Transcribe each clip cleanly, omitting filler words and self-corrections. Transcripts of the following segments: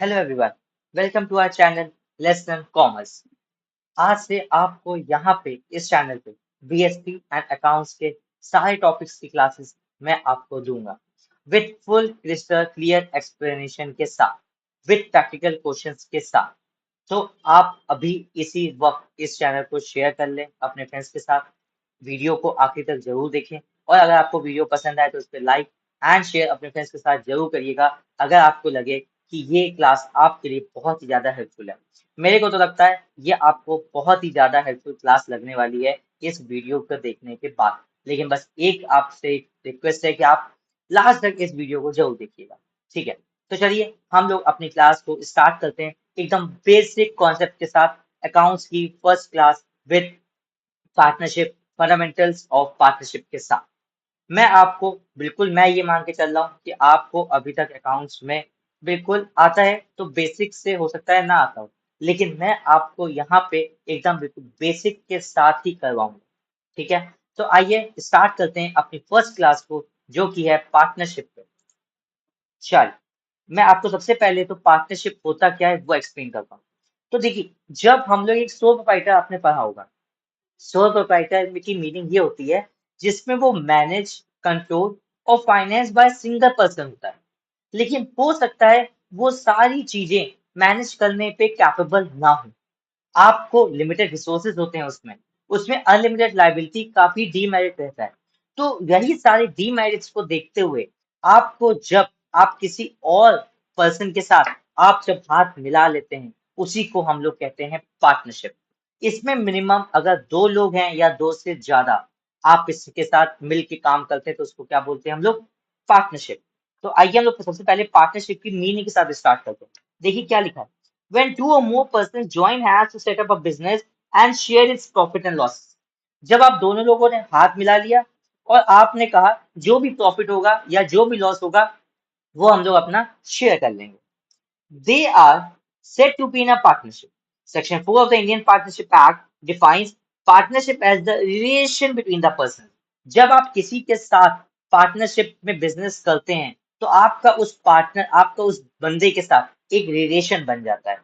Hello everyone, welcome to our channel lesson commerce. आज से आपको यहाँ पे इस चैनल पे बीएससी एंड अकाउंट्स के सारे टॉपिक्स की क्लासेस मैं आपको दूंगा with full crystal clear explanation के साथ, विथ प्रैक्टिकल क्वेश्चंस के साथ। तो आप अभी इसी वक्त इस चैनल को शेयर कर लें अपने फ्रेंड्स के साथ। वीडियो को आखिर तक जरूर देखें और अगर आपको वीडियो पसंद आए तो उस पर लाइक एंड शेयर अपने फ्रेंड्स के साथ जरूर करिएगा अगर आपको लगे कि ये क्लास आपके लिए बहुत ही ज्यादा हेल्पफुल है। मेरे को तो लगता है ये आपको बहुत ही ज्यादा हेल्पफुल क्लास लगने वाली है इस वीडियो को देखने के बाद। लेकिन बस एक आपसे रिक्वेस्ट है कि आप लास्ट तक इस वीडियो को जरूर देखिएगा, ठीक है? तो चलिए हम लोग अपनी क्लास को स्टार्ट करते हैं एकदम बेसिक कॉन्सेप्ट के साथ, अकाउंट्स की first class with partnership, fundamentals of partnership के साथ। मैं ये मान के चल रहा हूँ कि आपको अभी तक अकाउंट्स में बिल्कुल आता है, तो बेसिक से हो सकता है ना आता हो, लेकिन मैं आपको यहाँ पे एकदम बिल्कुल बेसिक के साथ ही करवाऊंगा, ठीक है? तो आइए स्टार्ट करते हैं अपनी फर्स्ट क्लास को, जो कि है पार्टनरशिप पे। चल, मैं आपको सबसे पहले तो पार्टनरशिप होता क्या है वो एक्सप्लेन करता हूँ। तो देखिए, जब हम लोग एक सोल प्रोप्राइटर, आपने पढ़ा होगा, सोल प्रोप्राइटर की मीनिंग ये होती है जिसमें वो मैनेज, कंट्रोल और फाइनेंस बाय सिंगल पर्सन होता है। लेकिन हो सकता है वो सारी चीजें मैनेज करने पे कैपेबल ना हो, आपको लिमिटेड रिसोर्सेज होते हैं उसमें, उसमें अनलिमिटेड लाइबिलिटी, काफी डीमेरिट रहता है। तो यही सारे डीमेरिट्स को देखते हुए आपको, जब आप किसी और पर्सन के साथ आप जब हाथ मिला लेते हैं, उसी को हम लोग कहते हैं पार्टनरशिप। इसमें मिनिमम अगर दो लोग हैं या दो से ज्यादा आप इसके साथ मिल के काम करते हैं तो उसको क्या बोलते हैं हम लोग? पार्टनरशिप। तो आइए हम लोग सबसे पहले पार्टनरशिप की मीनिंग के साथ स्टार्ट करते हैं। देखिए क्या लिखा है, when two or more persons join hands to set up a business and share its profit and loss। जब आप दोनों लोगों ने हाथ मिला लिया और आपने कहा जो भी प्रॉफिट होगा या जो भी लॉस होगा वो हम लोग अपना शेयर कर लेंगे, they are said to be in a partnership. Section 4 of the Indian Partnership Act defines partnership as the relation between the persons। जब आप किसी के साथ पार्टनरशिप में बिजनेस करते हैं तो आपका उस बंदे के साथ एक रिलेशन बन जाता है।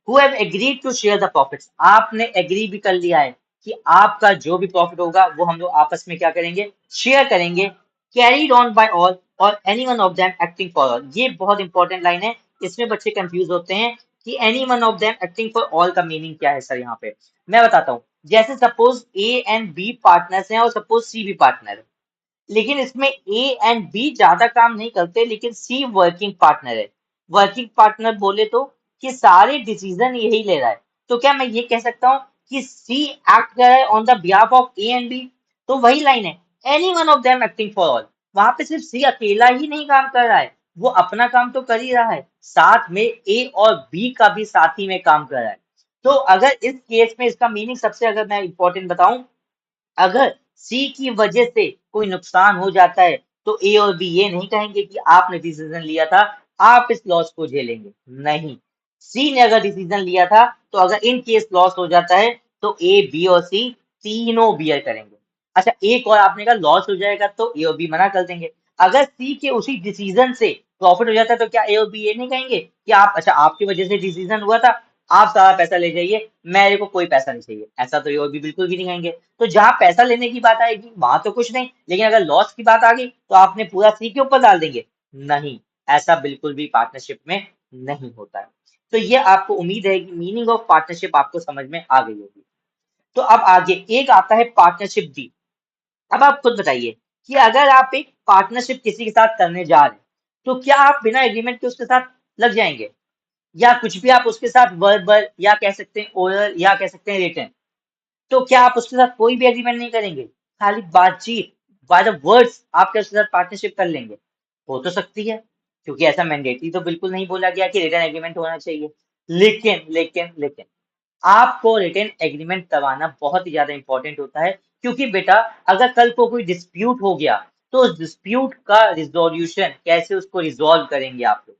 Who have agreed to share the profits। आपने एग्री भी कर लिया है कि आपका जो भी प्रॉफिट होगा वो हम लोग आपस में क्या करेंगे? शेयर करेंगे। कैरीड ऑन बाय ऑल और any one of them acting for all. ये बहुत इंपॉर्टेंट लाइन है, इसमें बच्चे कंफ्यूज होते हैं कि any one of them acting for all का मीनिंग क्या है सर। यहाँ पे मैं बताता हूँ। जैसे suppose A and B partners हैं और सपोज सी भी पार्टनर है, लेकिन इसमें ए एंड बी ज्यादा काम नहीं करते लेकिन सी वर्किंग पार्टनर है। वर्किंग पार्टनर बोले तो कि सारे डिसीजन यही ले रहा है, तो क्या मैं ये कह सकता हूँ कि सी एक्ट कर रहा है on the behalf of A and B? तो वही लाइन है, any one of them acting for all. वहां पे सिर्फ सी अकेला ही नहीं काम कर रहा है, वो अपना काम तो कर ही रहा है, साथ में ए और बी का भी साथ ही में काम कर रहा है। तो अगर इस केस में इसका मीनिंग सबसे अगर मैं इंपॉर्टेंट बताऊं, अगर सी की वजह से कोई नुकसान हो जाता है तो ए और बी ये नहीं कहेंगे कि आपने डिसीजन लिया था, आप इस लॉस को झेलेंगे। नहीं, सी ने अगर डिसीजन लिया था तो अगर इन केस लॉस हो जाता है तो ए बी और सी तीनों बियर करेंगे। अच्छा, एक और आपने कहा लॉस हो जाएगा तो ए और बी मना कर देंगे। अगर सी के उसी डिसीजन से प्रॉफिट हो जाता है तो क्या ए और बी ये नहीं कहेंगे कि आप, अच्छा आपकी वजह से डिसीजन हुआ था, आप सारा पैसा ले जाइए, मेरे को कोई पैसा नहीं चाहिए? ऐसा तो ये और भी बिल्कुल भी नहीं कहेंगे। तो जहां पैसा लेने की बात आएगी वहां तो कुछ नहीं, लेकिन अगर लॉस की बात आ गई तो आपने पूरा सी के ऊपर डाल देंगे? नहीं, ऐसा बिल्कुल भी पार्टनरशिप में नहीं होता है। तो ये आपको उम्मीद है कि मीनिंग ऑफ पार्टनरशिप आपको समझ में आ गई होगी। तो अब आगे एक आता है पार्टनरशिप डी। अब आप खुद बताइए कि अगर आप एक पार्टनरशिप किसी के साथ करने जा रहे हैं तो क्या आप बिना एग्रीमेंट के उसके साथ लग जाएंगे, या कुछ भी आप उसके साथ वर्बल या कह सकते हैं ओरल या कह सकते हैं रिटन, तो क्या आप उसके साथ कोई भी एग्रीमेंट नहीं करेंगे? खाली बातचीत, बाय द वर्ड्स आप क्या उसके साथ पार्टनरशिप कर लेंगे? हो तो सकती है, क्योंकि ऐसा मैंडेटरी तो बिल्कुल नहीं बोला गया कि रिटर्न एग्रीमेंट होना चाहिए। लेकिन आपको रिटन एग्रीमेंट करवाना बहुत ही ज्यादा इंपॉर्टेंट होता है, क्योंकि बेटा अगर कल को कोई डिस्प्यूट हो गया तो उस डिस्प्यूट का रिजोल्यूशन कैसे उसको रिजॉल्व करेंगे आप लोग,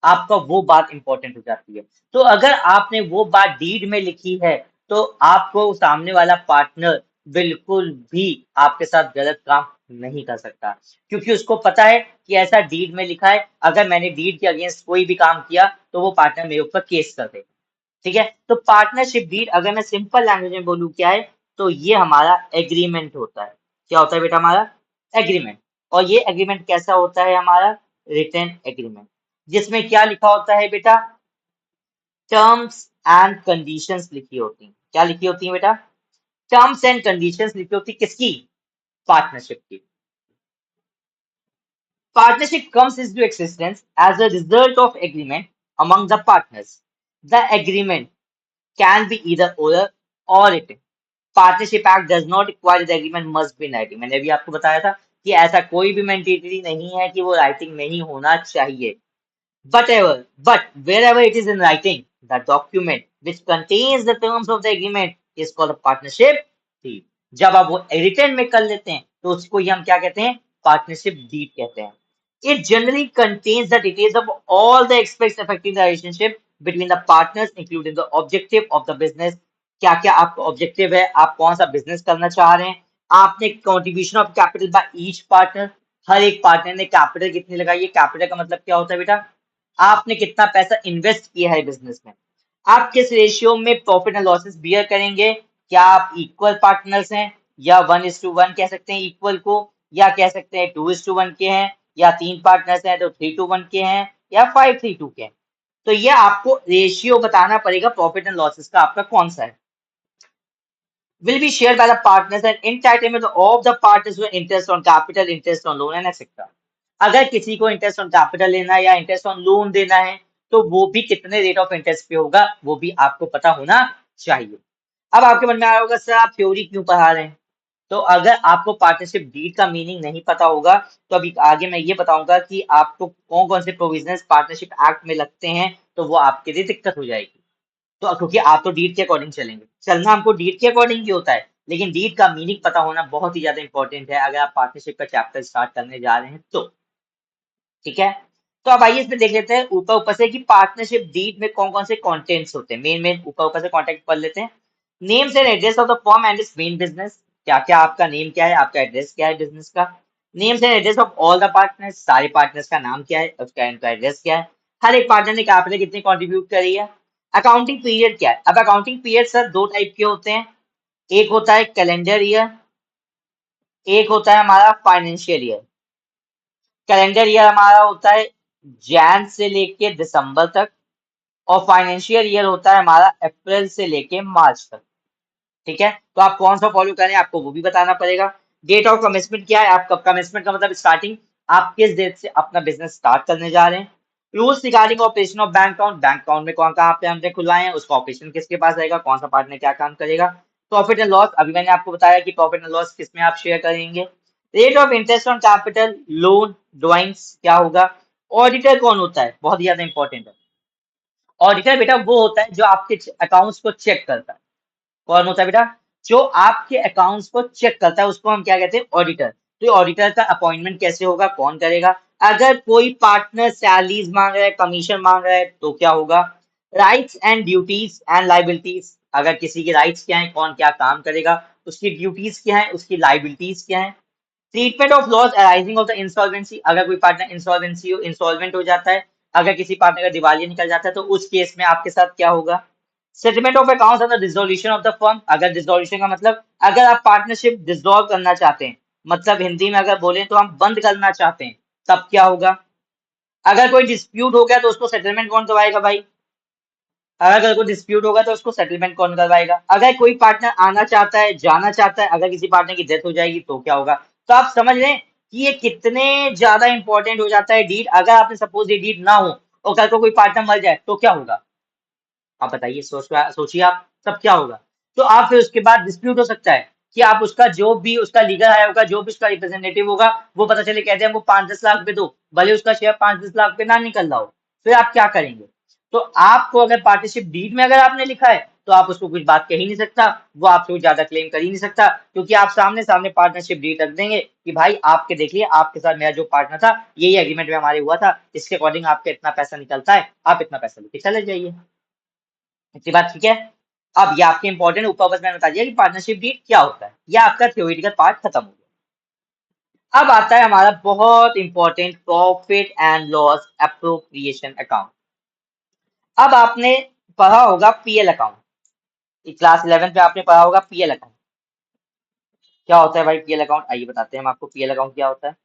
आपका वो बात इंपॉर्टेंट हो जाती है। तो अगर आपने वो बात डीड में लिखी है तो आपको सामने वाला पार्टनर बिल्कुल भी आपके साथ गलत काम नहीं कर सकता, क्योंकि उसको पता है कि ऐसा डीड में लिखा है, अगर मैंने डीड के अगेंस्ट कोई भी काम किया तो वो पार्टनर मेरे ऊपर केस कर दे। ठीक है, तो पार्टनरशिप डीड अगर मैं सिंपल लैंग्वेज में बोलूँ क्या है, तो ये हमारा एग्रीमेंट होता है। क्या होता है बेटा हमारा? एग्रीमेंट। और ये एग्रीमेंट कैसा होता है हमारा? रिटन एग्रीमेंट, जिसमें क्या लिखा होता है बेटा? टर्म्स एंड कंडीशंस लिखी होती हैं। क्या लिखी होती है बेटा? टर्म्स एंड कंडीशंस लिखी होती है, किसकी? पार्टनरशिप की। Partnership comes into existence as a result of agreement among the partners. The agreement can be either oral or written. Partnership Act does not require the agreement must be in writing. मैंने अभी आपको बताया था कि ऐसा कोई भी mandatory नहीं है कि वो राइटिंग नहीं होना चाहिए। But wherever it is in writing, the document which contains the terms of the agreement is called a partnership deed. जब आप वो रिटर्न में कर लेते हैं तो उसको ही हम क्या कहते हैं? पार्टनरशिप डीड कहते हैं। It generally contains the details of all the aspects affecting the relationship between the partners, including the objective of the business. क्या क्या आपका ऑब्जेक्टिव है, आप कौन सा बिजनेस करना चाह रहे हैं, आपने contribution of capital by each partner, हर एक पार्टनर ने कैपिटल कितनी लगाई है, कैपिटल का मतलब क्या होता है बेटा? आपने कितना पैसा इन्वेस्ट किया है बिजनेस में, आप किस रेशियो में प्रॉफिट एंड लॉसेस बियर करेंगे, क्या आप इक्वल पार्टनर्स हैं, या 1:1 कह सकते हैं इक्वल को, या कह सकते हैं 2:1 के हैं, या 3 पार्टनर्स हैं तो 3:1 के हैं, या 5:3 के हैं। तो ये आपको रेशियो बताना पड़ेगा प्रॉफिट एंड लॉसेस का आपका कौन सा है। Will be shared by the partners and entitlement of the partners with interest on capital, interest on loan and etc. अगर किसी को इंटरेस्ट ऑन कैपिटल लेना है या इंटरेस्ट ऑन लोन देना है तो वो भी कितने रेट ऑफ इंटरेस्ट पे होगा वो भी आपको पता होना चाहिए। अब आपके मन में आ रहा होगा सर आप थ्योरी क्यों पढ़ा रहे हैं? तो अगर आपको पार्टनरशिप डीड का मीनिंग नहीं पता होगा तो अभी आगे मैं ये बताऊंगा कि आपको कौन कौन से प्रोविजंस पार्टनरशिप एक्ट में लगते हैं, तो वो आपके लिए दिक्कत हो जाएगी। तो क्योंकि आप तो डीड के अकॉर्डिंग चलेंगे, चलना हमको डीड के अकॉर्डिंग ही होता है, लेकिन डीड का मीनिंग पता होना बहुत ही ज्यादा इंपॉर्टेंट है अगर आप पार्टनरशिप का चैप्टर स्टार्ट करने जा रहे हैं तो। ठीक है, तो अब आइए इसमें देख लेते हैं ऊपर ऊपर से कि पार्टनरशिप डीड में कौन कौन से कंटेंट्स होते हैं। मेन मेन ऊपर ऊपर से कॉन्टेक्ट पढ़ लेते हैं। Names and address of the firm and it's main business. क्या क्या आपका नेम क्या है, आपका एड्रेस क्या है बिजनेस का। Names and address of all the partners, सारे पार्टनर्स का नाम क्या है, उसका इनका एड्रेस क्या है, हर एक पार्टनर ने कैपिटल कितनी कंट्रीब्यूट करी है। अकाउंटिंग पीरियड क्या है? अब अकाउंटिंग पीरियड सर दो टाइप के होते हैं, एक होता है कैलेंडर ईयर, एक होता है हमारा फाइनेंशियल ईयर। कैलेंडर ईयर हमारा होता है जैन से लेके दिसंबर तक, और फाइनेंशियल ईयर होता है हमारा अप्रैल से लेके मार्च तक। ठीक है, तो आप कौन सा फॉलो करें आपको वो भी बताना पड़ेगा। डेट ऑफ कमेंसमेंट क्या है? आप कब कमेंसमेंट का मतलब स्टार्टिंग, आप किस डेट से अपना बिजनेस स्टार्ट करने जा रहे हैं। Rules regarding operation of bank account, bank account में कौन कहाँ पे हमने खुलवाए हैं, उसका ऑपरेशन किसके पास रहेगा, कौन सा पार्टनर क्या काम करेगा। प्रॉफिट एंड लॉस, अभी मैंने आपको बताया कि प्रॉफिट एंड लॉस किसमें आप शेयर करेंगे। Rate of interest on capital, loan, drawings क्या होगा। ऑडिटर कौन होता है, बहुत ही ज्यादा इंपॉर्टेंट है। ऑडिटर बेटा वो होता है जो आपके अकाउंट्स को चेक करता है। कौन होता है बेटा? जो आपके अकाउंट्स को चेक करता है उसको हम क्या कहते हैं? ऑडिटर। तो ऑडिटर का अपॉइंटमेंट कैसे होगा, कौन करेगा? अगर कोई पार्टनर सैलरीज मांग रहा है, कमीशन मांग रहा है तो क्या होगा। Rights and duties and liabilities, अगर किसी की राइट्स क्या है, कौन क्या काम करेगा, उसकी ड्यूटीज क्या है, उसकी लाइबिलिटीज क्या है। Treatment of loss arising of the insolvency, अगर कोई पार्टनर इंसॉल्वेंसी इंसॉल्वेंट हो जाता है, अगर किसी पार्टनर का दिवालिया निकल जाता है तो उस केस में आपके साथ क्या होगा। Settlement of accounts and the dissolution of the firm, अगर डिसोल्यूशन का मतलब अगर आप पार्टनरशिप डिसॉल्व करना चाहते हैं, मतलब हिंदी में अगर बोले तो हम बंद करना चाहते हैं, तब क्या होगा। अगर कोई डिस्प्यूट हो गया तो उसको सेटलमेंट कौन करवाएगा भाई? अगर कोई डिस्प्यूट होगा तो उसको सेटलमेंट कौन करवाएगा। अगर कोई पार्टनर आना चाहता है, जाना चाहता है, अगर किसी पार्टनर की डेथ हो जाएगी तो क्या होगा। तो आप समझ रहे हैं कि ये कितने ज्यादा इंपॉर्टेंट हो जाता है डीड। अगर आपने सपोज ये डीड ना हो और कल को कोई पार्टनर मर जाए तो क्या होगा। आप बताइए, सोचिए आप तब क्या होगा। तो आप फिर उसके बाद डिस्प्यूट हो सकता है कि आप उसका जो भी उसका लीगल आया होगा, जो भी उसका रिप्रेजेंटेटिव होगा, वो पता चले कहते हैं हमको 5-10 लाख पे दो, भले उसका शेयर 5-10 लाख पे ना निकल रहा हो, फिर आप क्या करेंगे। तो आपको अगर पार्टनरशिप डीड में अगर आपने लिखा है तो आप उसको कुछ बात कह ही नहीं सकता, वो आपसे कुछ ज्यादा क्लेम कर ही नहीं सकता, क्योंकि आप सामने सामने पार्टनरशिप डीड रख देंगे कि भाई आपके देखिए आपके साथ मेरा जो पार्टनर था यही एग्रीमेंट में हमारे हुआ था, इसके अकॉर्डिंग आपका इतना पैसा निकलता है, आप इतना पैसा लेके चले जाइए। इतनी बात ठीक है। अब ये आपके इंपॉर्टेंट, ऊपर बस मैंने बता दिया कि पार्टनरशिप डीड क्या होता है, ये आपका थ्योरेटिकल पार्ट खत्म हो गया। अब आता है हमारा बहुत important profit and loss appropriation account. अब आपने पढ़ा होगा पीएल अकाउंट, क्लास 11 में आपने पढ़ा होगा पीएल अकाउंट। क्या होता है भाई पीएल अकाउंट, आइए बताते हैं हम आपको पीएल अकाउंट क्या होता है।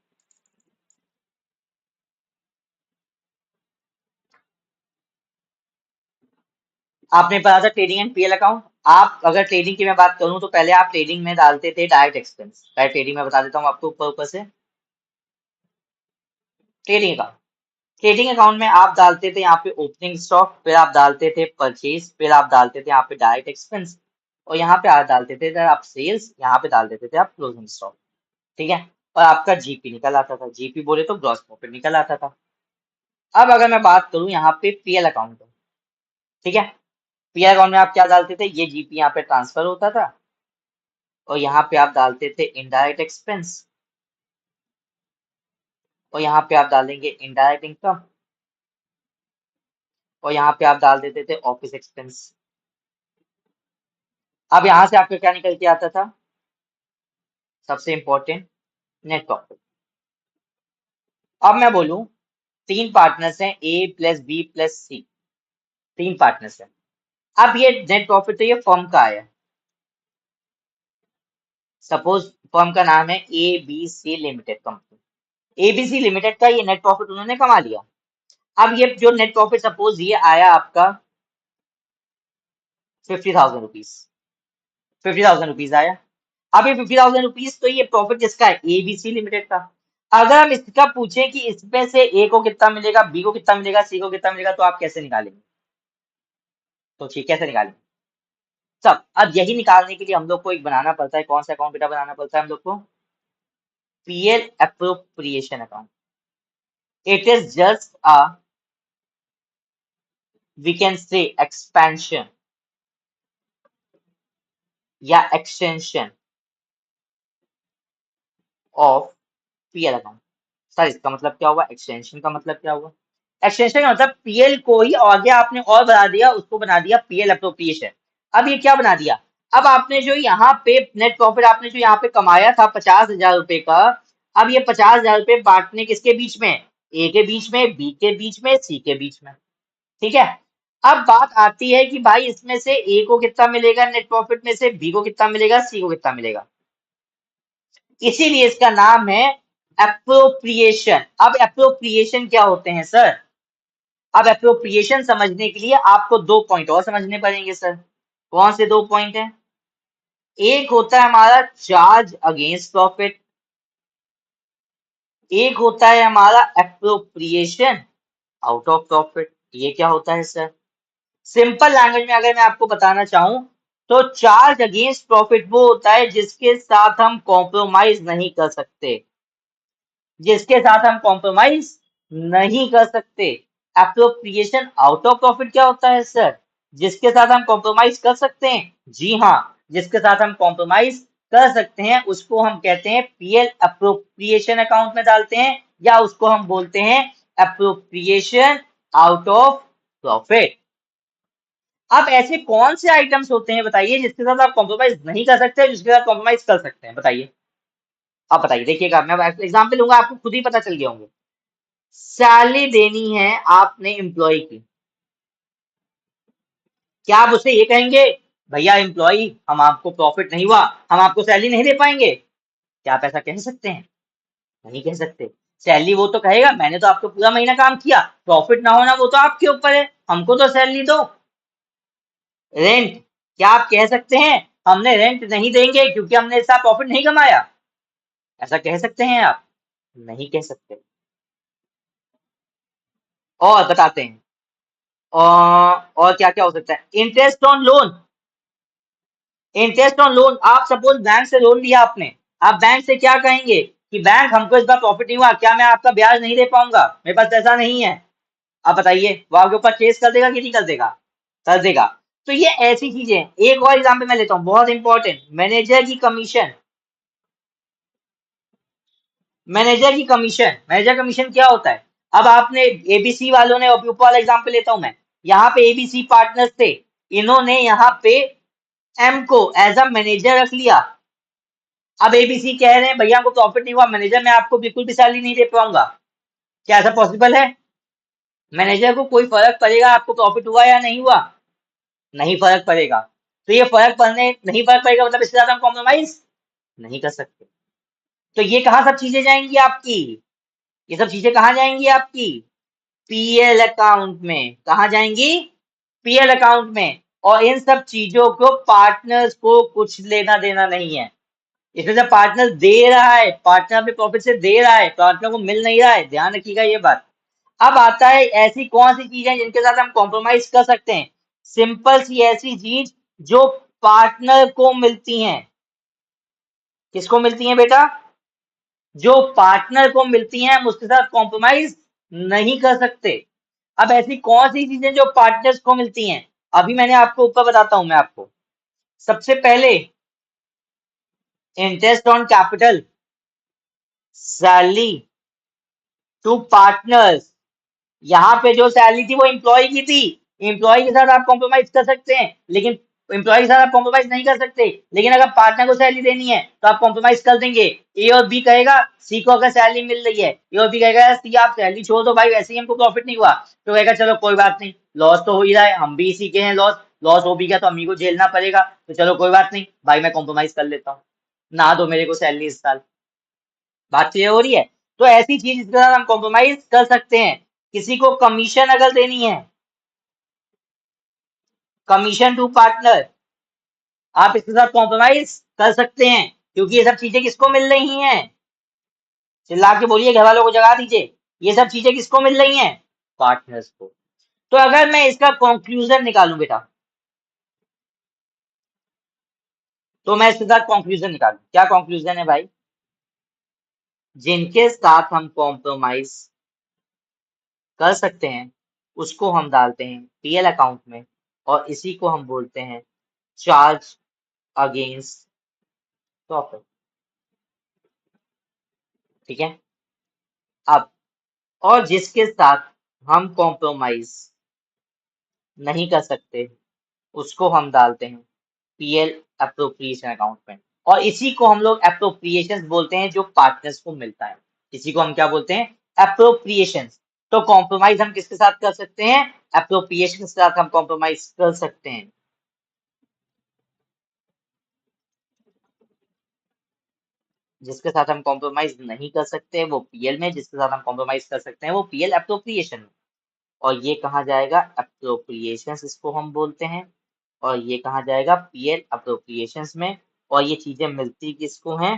आपने पढ़ा था ट्रेडिंग एंड पीएल अकाउंट। आप अगर ट्रेडिंग की मैं बात करूं तो पहले आप ट्रेडिंग में डालते थे डायरेक्ट एक्सपेंस। डायरेक्ट ट्रेडिंग में बता देता हूँ आपको ऊपर ऊपर से। ट्रेडिंग अकाउंट, ट्रेडिंग अकाउंट में आप डालते थे यहाँ पे ओपनिंग स्टॉक, फिर आप डालते थे परचेज, फिर आप डालते थे यहाँ पे डायरेक्ट एक्सपेंस, और यहाँ पे आप डालते थे आप सेल्स, यहाँ पे डाल देते थे आप क्लोजिंग स्टॉक। ठीक है, और आपका जीपी निकल आता था, जीपी बोले तो ग्रॉस प्रॉफिट निकल आता था। अब अगर मैं बात करूं यहाँ पे पीएल अकाउंट, ठीक है, पीएल अकाउंट में आप क्या डालते थे, ये जीपी यहाँ पे ट्रांसफर होता था, और यहाँ पे आप डालते थे इनडायरेक्ट एक्सपेंस, और यहाँ पे आप डालेंगे इनडायरेक्ट इनकम, और यहाँ पे आप डाल देते थे ऑफिस एक्सपेंस। अब यहाँ से आपका क्या निकल के आता था, सबसे इंपॉर्टेंट नेट प्रॉफिट। अब मैं बोलूं तीन पार्टनर्स हैं, ए प्लस बी प्लस सी, तीन पार्टनर्स हैं। अब ये नेट प्रॉफिट तो ये फर्म का आया, सपोज फर्म का नाम है A B C limited company, ABC limited का ये नेट प्रॉफिट उन्होंने कमा लिया। अब ये जो नेट प्रॉफिट सपोज ये आया आपका 50,000 रुपीज, 50,000 रुपीज आया। अब ये 50,000 रुपीज तो ये प्रॉफिट किसका है, एबीसी लिमिटेड का। अगर हम इसका पूछें कि इसमें से ए को कितना मिलेगा, बी को कितना मिलेगा, सी को कितना मिलेगा, तो आप कैसे निकालेंगे, तो ठीक कैसे निकालेंगे। सब अब यही निकालने के लिए हम लोग को एक बनाना पड़ता है, कौन सा अकाउंट बेटा बनाना पड़ता है हम लोग को, PL appropriation account. It is just a, we can say expansion या extension of PL account. Sir इसका मतलब क्या हुआ, एक्सटेंशन का मतलब क्या हुआ, एक्सटेंशन का मतलब पीएल को ही आगे आपने और बढ़ा दिया, उसको बना दिया पीएल अप्रोप्रिएशन। अब ये क्या बना दिया, अब आपने जो यहाँ पे नेट प्रॉफिट आपने जो यहाँ पे कमाया था 50,000 रुपए का, अब ये 50,000 रुपए बांटने किसके बीच में, ए के बीच में, बी के बीच में, सी के बीच में। ठीक है, अब बात आती है कि भाई इसमें से ए को कितना मिलेगा नेट प्रॉफिट में से, बी को कितना मिलेगा, सी को कितना मिलेगा, इसीलिए इसका नाम है एप्रोप्रिएशन। अब एप्रोप्रिएशन क्या होते हैं सर, अब एप्रोप्रिएशन समझने के लिए आपको दो पॉइंट और समझने पड़ेंगे सर। कौन से दो पॉइंट हैं, एक होता है हमारा चार्ज अगेंस्ट प्रॉफिट, एक होता है हमारा एप्रोप्रिएशन आउट ऑफ प्रॉफिट। ये क्या होता है सर, सिंपल लैंग्वेज में अगर मैं आपको बताना चाहूं तो चार्ज अगेंस्ट प्रॉफिट वो होता है जिसके साथ हम कॉम्प्रोमाइज नहीं कर सकते, जिसके साथ हम कॉम्प्रोमाइज नहीं कर सकते। एप्रोप्रिएशन आउट ऑफ प्रॉफिट क्या होता है सर, जिसके साथ हम कॉम्प्रोमाइज कर सकते हैं, जी हाँ, जिसके साथ हम कॉम्प्रोमाइज कर सकते हैं उसको हम कहते हैं पीएल अप्रोप्रिएशन अकाउंट में डालते हैं, या उसको हम बोलते हैं अप्रोप्रिएशन आउट ऑफ प्रॉफिट। अब ऐसे कौन से आइटम्स होते हैं बताइए जिसके साथ आप कॉम्प्रोमाइज नहीं कर सकते, जिसके साथ कॉम्प्रोमाइज कर सकते हैं, बताइए। आप बताइए, देखिएगा मैं एग्जाम्पल लूंगा आपको खुद ही पता चल गया होंगे। सैलरी देनी है आपने एम्प्लॉय की, क्या आप उससे ये कहेंगे भैया एम्प्लॉय हम आपको प्रॉफिट नहीं हुआ हम आपको सैलरी नहीं दे पाएंगे, क्या आप ऐसा कह सकते हैं, नहीं कह सकते। सैलरी वो तो कहेगा मैंने तो आपको पूरा महीना काम किया, प्रॉफिट ना होना वो तो आपके ऊपर है, हमको तो सैलरी दो। रेंट, क्या आप कह सकते हैं हमने रेंट नहीं देंगे क्योंकि हमने इतना प्रॉफिट नहीं कमाया, ऐसा कह सकते हैं आप, नहीं कह सकते। और बताते हैं, और क्या क्या हो सकता है, interest on loan, interest on loan, आप सपोज बैंक से लोन लिया आपने, आप बैंक से क्या कहेंगे कि बैंक हमको इस बार प्रॉफिट नहीं हुआ, क्या मैं आपका ब्याज नहीं दे पाऊंगा, मेरे पास पैसा नहीं है। आप बताइए वो आपके ऊपर केस कर देगा कि नहीं कर देगा, कर देगा। तो ये ऐसी चीजें, एक और एग्जाम्पल मैं लेता हूँ बहुत इंपॉर्टेंट, मैनेजर की कमीशन, मैनेजर की कमीशन, मैनेजर कमीशन क्या होता है, अब आपने एबीसी वालों ने, ऊपर वाला एग्जाम्पल लेता हूं मैं, यहाँ पे एबीसी पार्टनर्स थे, इन्होंने यहाँ पे एम को एज अ मैनेजर रख लिया। अब एबीसी कह रहे हैं भैया हमको प्रॉफिट नहीं हुआ, मैनेजर मैं आपको बिल्कुल भी सैलरी नहीं दे पाऊंगा। क्या ऐसा पॉसिबल है? मैनेजर को कोई फर्क पड़ेगा आपको प्रॉफिट हुआ या नहीं हुआ? नहीं फर्क पड़ेगा। तो ये नहीं फर्क पड़ेगा मतलब इसके साथ हम कॉम्प्रोमाइज नहीं कर सकते। तो ये कहाँ सब चीजें जाएंगी आपकी? ये सब चीजें कहाँ जाएंगी आपकी? पीएल अकाउंट में। कहाँ जाएंगी? पीएल अकाउंट में। और इन सब चीजों को पार्टनर्स को कुछ लेना देना नहीं है। इसमें से पार्टनर दे रहा है, पार्टनर अपने प्रॉफिट से दे रहा है, पार्टनर को मिल नहीं रहा है, ध्यान रखिएगा ये बात। अब आता है ऐसी कौन सी चीजें जिनके साथ हम कॉम्प्रोमाइज कर सकते हैं। सिंपल सी ऐसी चीज जो पार्टनर को मिलती हैं। किसको मिलती हैं बेटा? जो पार्टनर को मिलती हैं हम उसके साथ कॉम्प्रोमाइज नहीं कर सकते। अब ऐसी कौन सी चीजें जो पार्टनर्स को मिलती हैं, अभी मैंने आपको ऊपर बताता हूं मैं आपको। सबसे पहले interest on capital, salary to partners. यहाँ पे जो सैलरी थी वो एम्प्लॉय की थी। एम्प्लॉय के साथ आप कॉम्प्रोमाइज कर सकते हैं, लेकिन एम्प्लॉय के साथ आप कॉम्प्रोमाइज नहीं कर सकते। लेकिन अगर पार्टनर को सैलरी देनी है तो आप कॉम्प्रोमाइज कर देंगे। ए और बी कहेगा सी को अगर सैलरी मिल रही है, ए और बी कहेगा सी आप सैलरी छोड़ दो भाई, वैसे ही हमको प्रॉफिट नहीं हुआ। तो कहेगा चलो कोई बात नहीं, लॉस तो हो ही रहा है, हम भी इसी के हैं, लॉस लॉस हो भी गया तो हम ही को झेलना पड़ेगा, तो चलो कोई बात नहीं भाई मैं कॉम्प्रोमाइज कर लेता हूँ, ना दो मेरे को सैलरी इस साल। बात क्लियर हो रही है? तो ऐसी चीज इसके साथ हम कॉम्प्रोमाइज कर सकते हैं। किसी को कमीशन अगर देनी है, कमीशन टू पार्टनर, आप इसके साथ कॉम्प्रोमाइज कर सकते हैं, क्योंकि ये सब चीजें किसको मिल रही हैं? चिल्ला के बोलिए, घर वालों को जगा दीजिए। ये सब चीजें किसको मिल रही हैं? पार्टनर्स को। तो अगर मैं इसका कंक्लूजन निकालूं बेटा, तो मैं इसके साथ कंक्लूजन निकालूं, क्या कंक्लूजन है भाई? जिनके साथ हम कॉम्प्रोमाइज कर सकते हैं उसको हम डालते हैं पीएल अकाउंट में, और इसी को हम बोलते हैं चार्ज अगेंस्ट प्रॉफिट। ठीक है। अब और जिसके साथ हम कॉम्प्रोमाइज नहीं कर सकते उसको हम डालते हैं पीएल अप्रोप्रिएशन अकाउंट में, और इसी को हम लोग अप्रोप्रिएशन बोलते हैं जो पार्टनर्स को मिलता है। इसी को हम क्या बोलते हैं? अप्रोप्रिएशन। तो कॉम्प्रोमाइज हम किसके साथ कर सकते हैं? अप्रोप्रिएशन के साथ हम कॉम्प्रोमाइज कर सकते हैं। जिसके साथ हम कॉम्प्रोमाइज नहीं कर सकते वो पीएल में, जिसके साथ हम कॉम्प्रोमाइज कर सकते हैं वो पीएल अप्रोप्रिएशन में। और ये कहा जाएगा अप्रोप्रिएशन, इसको हम बोलते हैं। और ये कहा जाएगा पीएल अप्रोप्रिएशन में। और ये चीजें मिलती किसको हैं?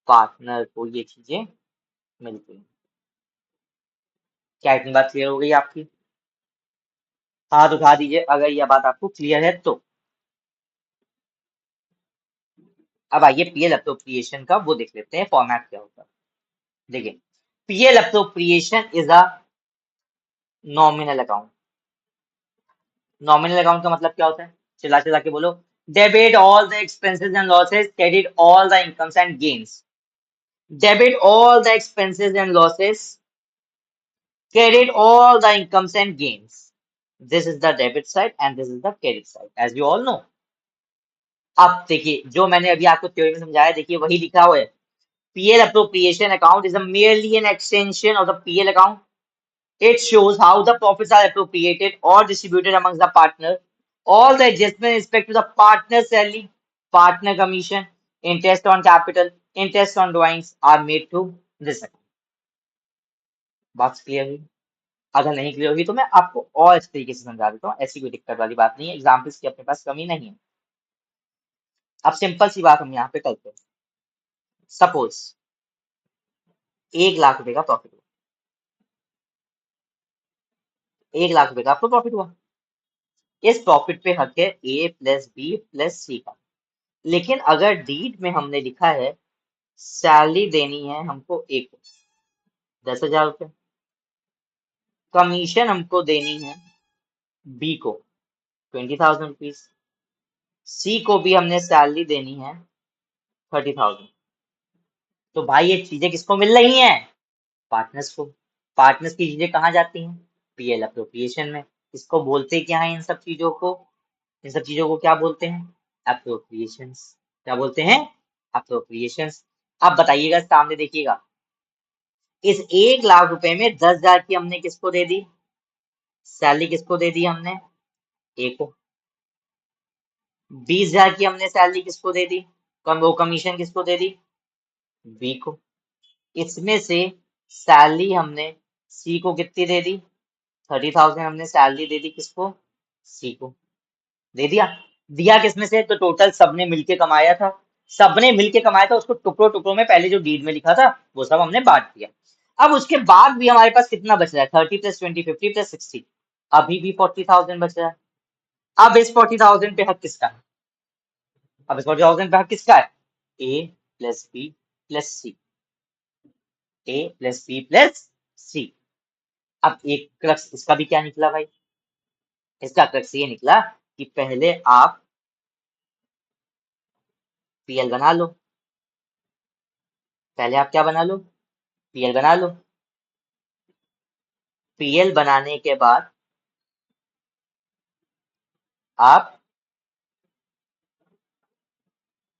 पार्टनर को ये चीजें मिलती हैं। क्या इतनी बात क्लियर हो गई आपकी? हाथ उठा दीजिए अगर यह बात आपको क्लियर है तो। अब आइए पीएल अप्रोप्रिएशन का वो देख लेते हैं फॉर्मेट क्या होता है। देखिए, PL appropriation is a nominal account. Nominal account का मतलब क्या होता है? चिल्ला चिल्ला के बोलो। Debit all the expenses and losses, credit all the incomes and gains. Debit all the expenses and losses, credit all the incomes and gains. This is the debit side and this is the credit side, as you all know. अब देखिए जो मैंने अभी आपको theory में समझाया, देखिए वही लिखा हुआ है। PL appropriation account is a merely an extension of the PL account. It shows how the profits are appropriated or distributed amongst the partner. All the adjustment in respect to the partner salary, partner commission, interest on capital, interest on drawings are made to this account. बात clear हुई? अगर नहीं clear हुई तो मैं आपको और इस तरीके से समझा देता हूँ, ऐसी कोई दिक्कत वाली बात नहीं है, एग्जाम्पल्स की अपने पास कमी नहीं है। अब सिंपल सी बात हम यहाँ पे करते हैं। सपोज 1 लाख रुपए का प्रॉफिट हुआ, 1 लाख रुपए का आपको प्रॉफिट हुआ। इस प्रॉफिट पे हक है ए प्लस बी प्लस सी का। लेकिन अगर डीड में हमने लिखा है सैलरी देनी है हमको ए को 10,000 रुपये, कमीशन हमको देनी है बी को 20,000 रुपीज, सी को भी हमने सैलरी देनी है 30,000। तो भाई ये चीजें किसको मिल रही हैं? पार्टनर्स को। पार्टनर्स की चीजें कहाँ जाती हैं? पीएल अप्रोप्रिएशन में। इसको बोलते क्या है इन सब चीजों को? इन सब चीजों को क्या बोलते हैं? अप्रोप्रिएशंस। क्या बोलते हैं? अप्रोप्रिएशंस। अब बताइएगा, सामने देखिएगा, इस 1 लाख रुपए में 10,000 की हमने किसको दे दी? सैलरी किसको दे दी हमने? ए को। 20,000 की हमने सैलरी किसको दे दी? कम वो कमीशन किसको दे दी? बी को। इसमें से सैलरी हमने सी को कितनी दे दी? 30,000 हमने सैलरी दे दी किसको? सी को। दे दिया। दिया किसमें से? तो टोटल सबने मिलके कमाया था। सबने मिलके कमाया था, उसको टुकड़ों टुकड़ों में पहले जो डीड में लिखा था वो सब हमने बांट दिया। अब उसके बाद भी हमारे पास कितना बच रहा है? 30 + 20 50 + 60। अभी भी 40,000 बच रहा है। अब इस 40,000 पे हक किसका है? अब इस 40,000 पे हक किसका है? ए प्लस बी प्लस सी। ए प्लस बी प्लस सी। अब एक क्रक्स इसका भी क्या निकला भाई? इसका क्रक्स ये निकला कि पहले आप पीएल बना लो। पहले आप क्या बना लो? पीएल बना लो। पीएल बनाने के बाद आप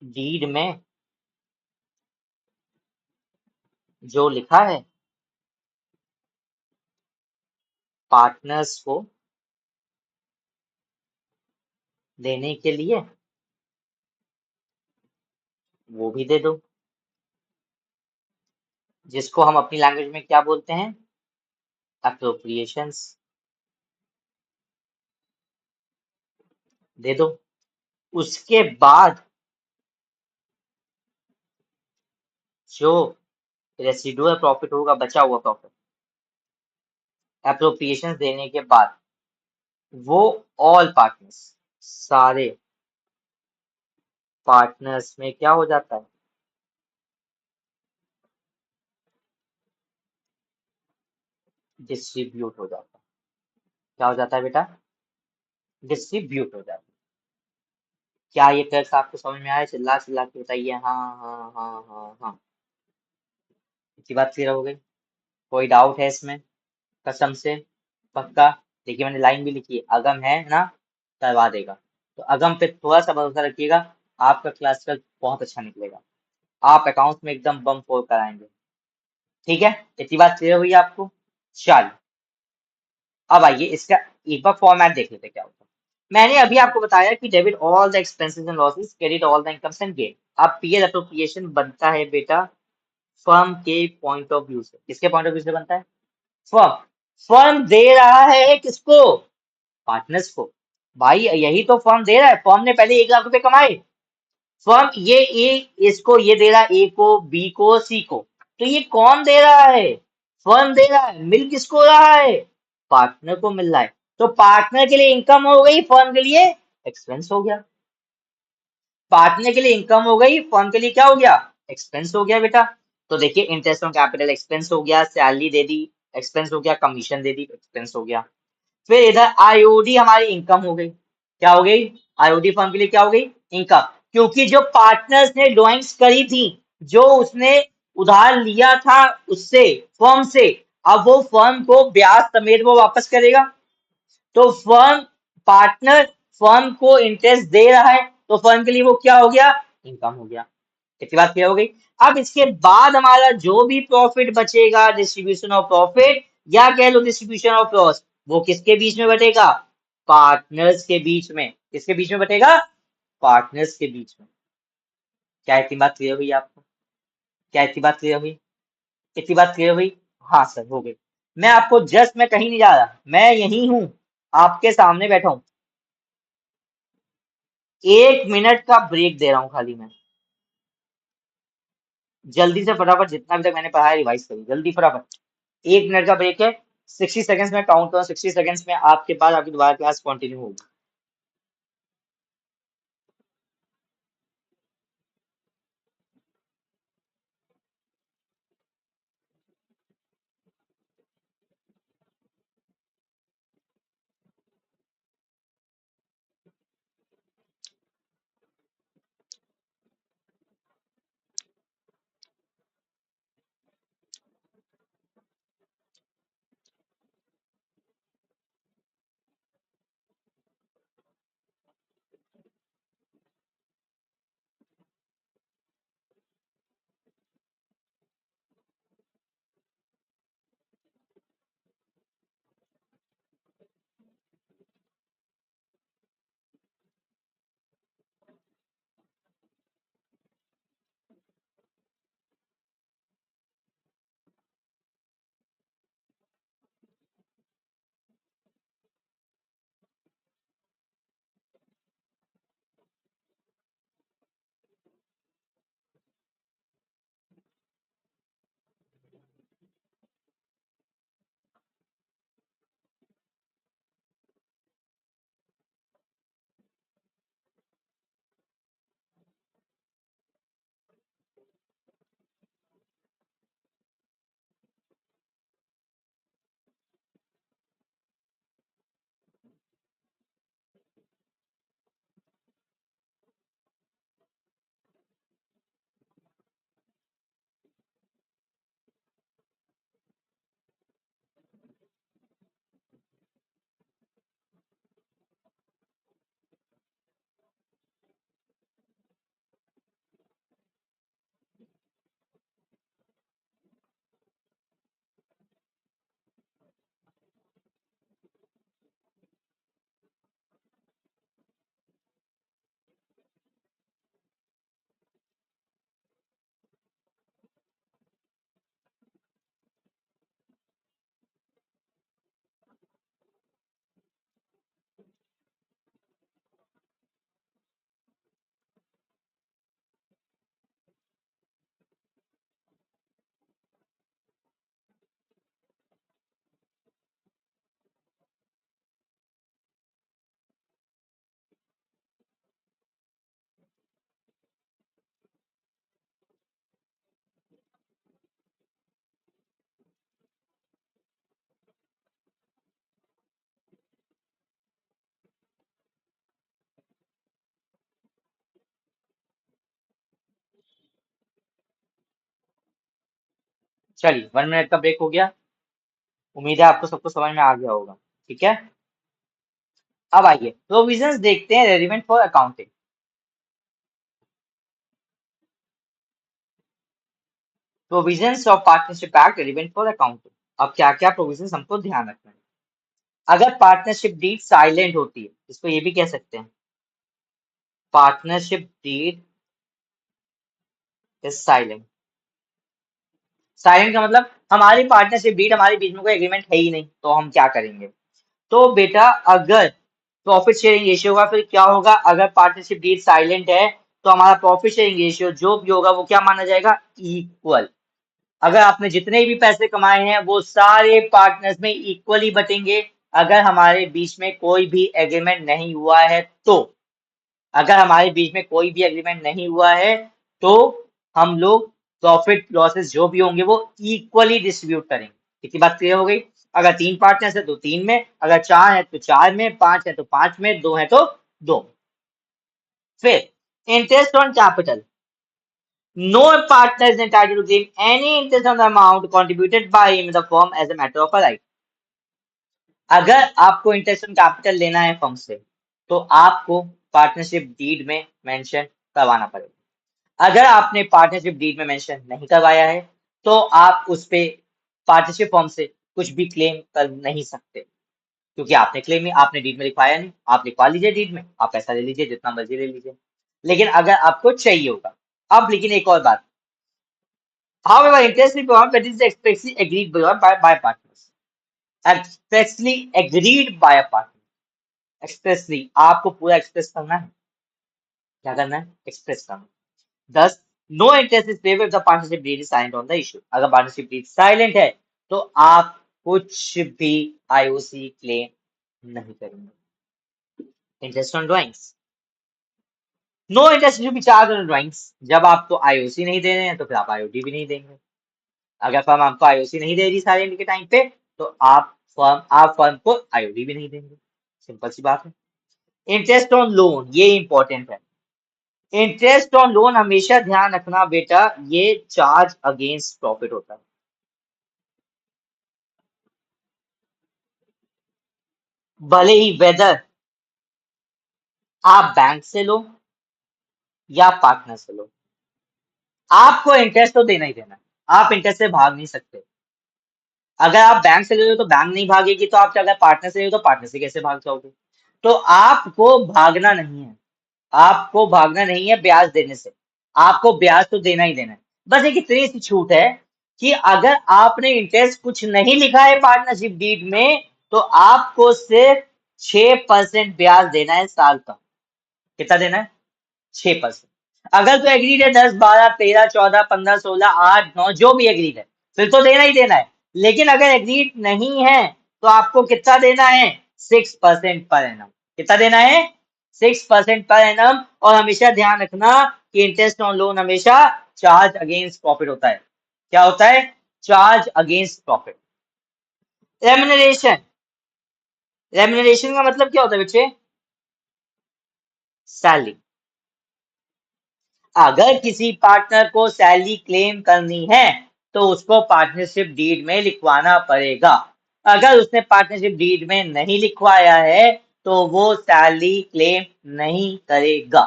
डीड में जो लिखा है पार्टनर्स को देने के लिए वो भी दे दो, जिसको हम अपनी लैंग्वेज में क्या बोलते हैं? अप्रोप्रिएशंस। दे दो। उसके बाद जो रेसिडुअल प्रॉफिट होगा, बचा हुआ प्रॉफिट, अप्रोप्रिएशंस देने के बाद वो ऑल पार्टनर्स, सारे पार्टनर्स में क्या हो जाता है? डिस्ट्रीब्यूट हो जाता है। क्या हो जाता है बेटा? डिस्ट्रीब्यूट हो जाता है। क्या ये टेक्स्ट आपको समझ में आया? चिल्ला चिल्ला के बताइए। हाँ हाँ हाँ हाँ हाँ। इतनी बात क्लियर हो गई? कोई डाउट है इसमें? कसम से? पक्का? देखिए मैंने लाइन भी लिखी है, अगम है ना, करवा देगा। तो अगम पे थोड़ा सा भरोसा रखिएगा, आपका क्लास ट्वेल्थ बहुत अच्छा निकलेगा। आप अकाउंट में एकदम बम फोड़ कराएंगे। ठीक है? इतनी बात क्लियर हुई आपको? चलिए, अब आइए इसका एक बार फॉर्मेट देख लेते हैं क्या होता है। मैंने अभी आपको बताया कि debit all the expenses and losses, credit all the incomes and gain. अब पीएल एप्रोप्रिएशन बनता है बेटा फर्म के पॉइंट ऑफ व्यू से। किसके पॉइंट ऑफ व्यू से बनता है? फर्म। फर्म दे रहा है किसको? पार्टनर्स को। भाई यही तो फर्म दे रहा है। फर्म ने पहले 1 लाख रुपए कमाए। फर्म ये ए इसको ये दे रहा है, ए को, बी को, सी को। तो ये कौन दे रहा है? फर्म दे रहा है। मिल किसको रहा है? पार्टनर को मिल रहा है। तो पार्टनर के लिए इनकम हो गई, फर्म के लिए एक्सपेंस हो गया। पार्टनर के लिए इनकम हो गई, फर्म के लिए क्या हो गया? एक्सपेंस हो गया बेटा। तो देखिए, इंटरेस्ट ऑन कैपिटल एक्सपेंस हो गया, सैलरी दे दी एक्सपेंस हो गया, कमीशन दे दी एक्सपेंस हो गया। फिर इधर आईओडी हमारी इनकम हो गई। क्या हो गई? आईओडी फर्म के लिए क्या हो गई? इनकम। क्योंकि जो पार्टनर्स ने ड्राइंग्स करी थी, जो उसने उधार लिया था उससे, फर्म से, अब वो फर्म को ब्याज समेत वो वापस करेगा। तो फर्म, पार्टनर फर्म को इंटरेस्ट दे रहा है, तो फर्म के लिए वो क्या हो गया? इनकम हो गया। कितनी बात क्लियर हो गई? अब इसके बाद हमारा जो भी प्रॉफिट बचेगा, डिस्ट्रीब्यूशन ऑफ प्रॉफिट या कह लो डिस्ट्रीब्यूशन ऑफ लॉस, वो किसके बीच में बटेगा? पार्टनर्स के बीच में। किसके बीच में बटेगा? पार्टनर्स के बीच में। क्या इतनी बात क्लियर हुई आपको? क्या इतनी बात क्लियर हुई? इतनी बात क्लियर हुई? हाँ सर, हो गई। मैं आपको जस्ट, मैं कहीं नहीं जा रहा, मैं यही हूं, आपके सामने बैठा हूं। 1 मिनट का ब्रेक दे रहा हूं खाली मैं। जल्दी से फटाफट जितना भी तक मैंने पढ़ा है रिवाइज करिए, जल्दी फटाफट। 1 मिनट का ब्रेक है। 60 सेकंड्स में काउंट करो, 60 सेकंड्स में आपके पास आपकी दोबारा क्लास कंटिन्यू होगी। चलिए 1 मिनट का ब्रेक हो गया। उम्मीद है आपको सबको समझ में आ गया होगा। ठीक है, अब आइए प्रोविजंस देखते हैं relevant for accounting. Provisions of partnership act relevant for accounting. अब क्या क्या प्रोविजंस हमको ध्यान रखना है। अगर पार्टनरशिप डीड साइलेंट होती है, इसको ये भी कह सकते हैं partnership deed is silent. Silent का मतलब हमारी पार्टनरशिप डीड, हमारे बीच में कोई एग्रीमेंट है ही नहीं, तो हम क्या करेंगे। तो बेटा अगर प्रॉफिट शेयरिंग रेशियो होगा, फिर क्या होगा, अगर पार्टनरशिप डीड साइलेंट है तो हमारा प्रॉफिट शेयरिंग रेशियो जो भी होगा वो क्या माना जाएगा, इक्वल। अगर आपने जितने भी पैसे कमाए हैं वो सारे पार्टनर्स में इक्वली बटेंगे। अगर हमारे बीच में कोई भी एग्रीमेंट नहीं हुआ है तो, अगर हमारे बीच में कोई भी एग्रीमेंट नहीं हुआ है तो हम लोग प्रॉफिट लॉसेस जो भी होंगे वो इक्वली डिस्ट्रीब्यूट करेंगे। इतनी बात क्लियर हो गई। अगर 3 पार्टनर्स है तो 3 में, अगर 4 है तो 4 में, 5 है तो 5 में, 2 है तो 2। फिर interest on capital, no partner is entitled to claim any interest on the amount contributed by him in the firm as a matter of a right। अगर आपको इंटरेस्ट ऑन कैपिटल लेना है फर्म से तो आपको पार्टनरशिप डीड में mention करवाना पड़ेगा। अगर आपने पार्टनरशिप डीड में मेंशन नहीं करवाया है तो आप उस पे पार्टनरशिप फर्म से कुछ भी क्लेम कर नहीं सकते, क्योंकि आपने क्लेम में, आपने डीड में लिखवाया नहीं। आप लिखवा लीजिए डीड में, आप पैसा ले लीजिए जितना मर्जी ले लीजिए, लेकिन अगर आपको चाहिए होगा। अब लेकिन एक और बात, however interest will be paid that is expressly agreed by partners। expressly agreed by a partner, expressly आपको पूरा एक्सप्रेस करना है। क्या करना है, एक्सप्रेस करना है। Thus, no interest is paid if the partnership deed is signed on the issue। अगर पार्टनरशिप डीड साइलेंट है तो आप कुछ भी आईओसी क्लेम नहीं करेंगे। Interest on drawings, no interest to be charge on drawings. जब आप तो आईओसी नहीं दे रहे हैं तो फिर आप आईओडी भी नहीं देंगे। अगर फर्म आपको आईओसी नहीं दे रही साइलेंट के टाइम पे तो आप फर्म को आईओडी भी नहीं देंगे। सिंपल सी बात है। इंटरेस्ट ऑन लोन, ये इंपॉर्टेंट है। इंटरेस्ट ऑन लोन हमेशा ध्यान रखना बेटा, ये चार्ज अगेंस्ट प्रॉफिट होता है। भले ही वेदर आप बैंक से लो या पार्टनर से लो, आपको इंटरेस्ट तो देना ही देना है। आप इंटरेस्ट से भाग नहीं सकते। अगर आप बैंक से ले रहे हो तो बैंक नहीं भागेगी, तो आप अगर पार्टनर से ले रहे हो तो पार्टनर से कैसे भाग जाओगे। तो आपको भागना नहीं है, आपको भागना नहीं है ब्याज देने से। आपको ब्याज तो देना ही देना है। बस एक इतनी सी छूट है कि अगर आपने इंटरेस्ट कुछ नहीं लिखा है पार्टनरशिप डीड में तो आपको सिर्फ 6% ब्याज देना है साल का। कितना देना है, 6%। अगर तो एग्रीड है 10, 12, 13, 14, 15, 16, 8, 9 जो भी एग्रीड है फिर तो देना ही देना है। लेकिन अगर एग्रीड नहीं है तो आपको कितना देना है, 6% पर एनम। कितना देना है, 6% पर एनम। और हमेशा ध्यान रखना कि इंटरेस्ट ऑन लोन हमेशा चार्ज अगेंस्ट प्रॉफिट होता है। क्या होता है, charge against profit. Remuneration, remuneration का मतलब क्या होता है बच्चे, सैलरी। अगर किसी पार्टनर को सैलरी क्लेम करनी है तो उसको पार्टनरशिप डीड में लिखवाना पड़ेगा। अगर उसने पार्टनरशिप डीड में नहीं लिखवाया है तो वो सैलरी क्लेम नहीं करेगा।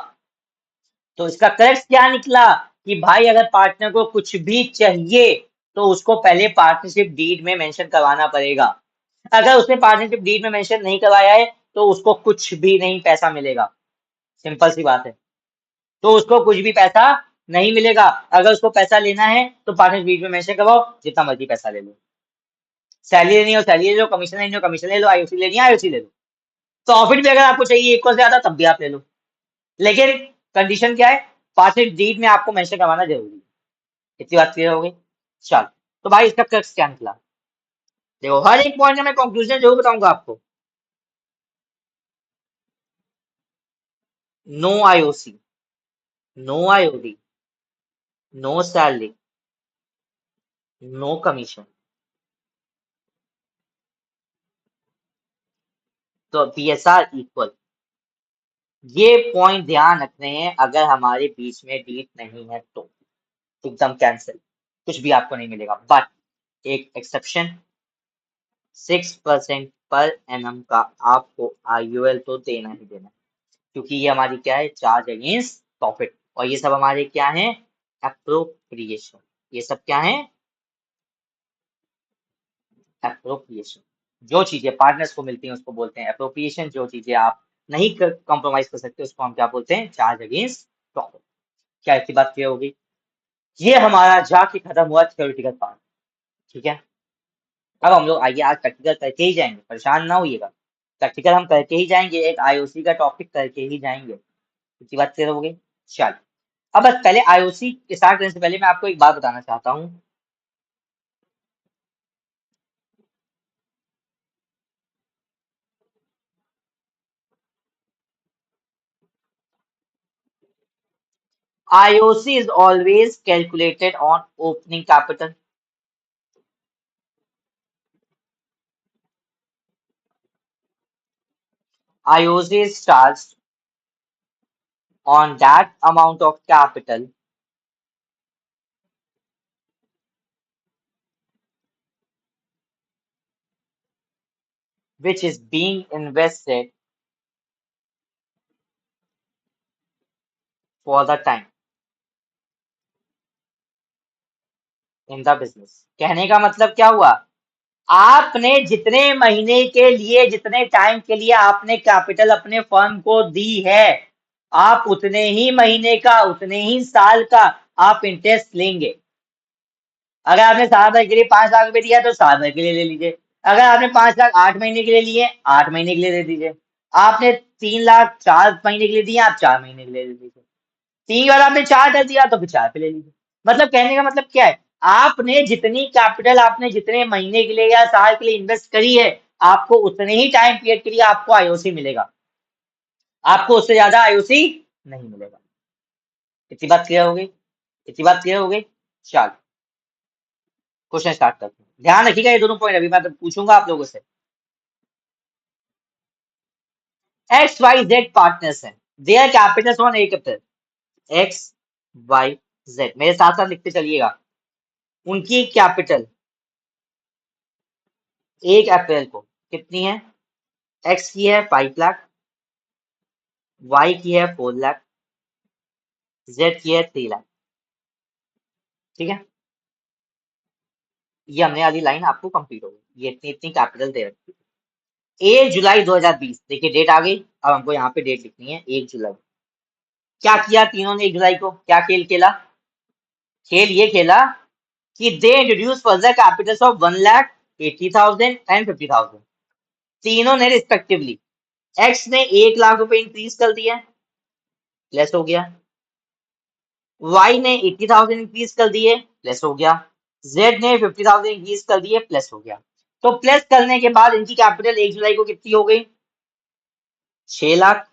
तो इसका करेक्ट क्या निकला कि भाई अगर पार्टनर को कुछ भी चाहिए तो उसको पहले पार्टनरशिप डीड में मेंशन करवाना पड़ेगा। अगर उसने पार्टनरशिप डीड में मेंशन नहीं करवाया है तो उसको कुछ भी नहीं पैसा मिलेगा। सिंपल सी बात है। तो उसको कुछ भी पैसा नहीं मिलेगा। अगर उसको पैसा लेना है तो पार्टनर बीच में मेंशन करवाओ, जितना मर्जी पैसा ले लो। सैलरी लेनी हो सैलरी ले लो, कमीशन लेनी हो कमीशन ले लो, आईओसी लेनी है आईओसी ले लो। प्रॉफिट भी अगर आपको चाहिए एक को ज्यादा तब भी आप ले लो। लेकिन कंडीशन क्या है, पार्टनर डीड में आपको मेंशन करवाना जरूरी है। इतनी बात क्लियर हो गई। चल, तो भाई इसका क्रक्स क्या निकला, देखो हर एक पॉइंट का मैं कंक्लूजन जरूर बताऊंगा आपको। No IOC, no IOD, no salary, no commission, तो बीएसआर इक्वल। ये पॉइंट ध्यान रखने हैं। अगर हमारे बीच में डीट नहीं है तो एकदम कैंसिल, कुछ भी आपको नहीं मिलेगा। बट एक एक्सेप्शन, 6% पर एनम का आपको आईयूएल तो देना ही देना है, क्योंकि ये हमारी क्या है, चार्ज अगेंस्ट प्रॉफिट, और ये सब हमारे क्या है, एप्रोप्रिएशन। ये सब क्या है, एप्रोप्रिएशन। जो चीजें पार्टनर्स को मिलती हैं उसको बोलते हैं एप्रोप्रिएशन, जो चीजें आप नहीं कॉम्प्रोमाइज कर सकते उसको हम क्या बोलते हैं, चार्ज अगेंस्ट प्रॉफिट। क्या इसकी बात क्लियर होगी? ये हमारा जाके खत्म हुआ थ्योरेटिकल पार्ट। ठीक है, अब हम लोग आइए आज प्रैक्टिकल करके ही जाएंगे, परेशान ना होइएगा, प्रैक्टिकल हम करके ही जाएंगे, एक आईओसी का टॉपिक करके ही जाएंगे। इसकी बात क्लियर हो गई? चल, अब बस पहले आईओसी स्टार्ट करने से पहले मैं आपको एक बात बताना चाहता हूँ। IOC is always calculated on opening capital. IOC is charged on that amount of capital which is being invested for the time in the business। कहने का मतलब क्या हुआ, आपने जितने महीने के लिए, जितने टाइम के लिए आपने कैपिटल अपने फर्म को दी है, आप उतने ही महीने का, उतने ही साल का आप इंटरेस्ट लेंगे। अगर आपने 7 साल के लिए 5 लाख रुपए दिया तो 7 साल के लिए ले लीजिए। अगर आपने 5 लाख 8 महीने के लिए लिए, 8 महीने के लिए दे दीजिए। आपने 3 लाख 4 महीने के लिए दिया, आप 4 महीने के लिए दे दीजिए। 3 बार आपने 4 कर दिया तो फिर 4 पे ले लीजिए। मतलब कहने का मतलब क्या है, आपने जितनी कैपिटल आपने जितने महीने के लिए या साल के लिए इन्वेस्ट करी है, आपको उतने ही टाइम पीरियड के लिए आपको आईओसी मिलेगा, आपको उससे ज्यादा आईओसी नहीं मिलेगा। इतनी बात क्लियर हो गई? इतनी बात क्लियर हो गई? चलो क्वेश्चन स्टार्ट करते हैं, ध्यान रखिएगा ये दोनों पॉइंट, अभी मैं तो पूछूंगा आप लोगों से। एक्स वाई जेड पार्टनर्स हैं, their capitals on a capital, X Y Z, मेरे साथ साथ लिखते चलिएगा। उनकी कैपिटल 1 अप्रैल को कितनी है, एक्स की है 5 लाख, वाई की है 4 लाख, जेड की है 3 लाख। ठीक है, ये हमने वाली लाइन आपको कंप्लीट हो गई, ये इतनी इतनी कैपिटल दे रखी है। 1 जुलाई 2020, देखिए डेट आ गई, अब हमको यहाँ पे डेट लिखनी है 1 जुलाई। क्या किया तीनों ने 1 जुलाई को, क्या खेल खेला, खेल ये खेला कि they introduce further Capitals of 1,80,000 and 50,000। तीनों ने रिस्पेक्टिवली, एक्स ने 1 लाख रुपए इंक्रीज कर दिया, प्लस हो गया, वाई ने 80,000 इंक्रीज कर दिए, प्लस हो गया, जेड ने 50,000 इंक्रीज कर दिए, प्लस हो गया। तो प्लस करने के बाद इनकी कैपिटल 1 जुलाई को कितनी हो गई, 6 लाख,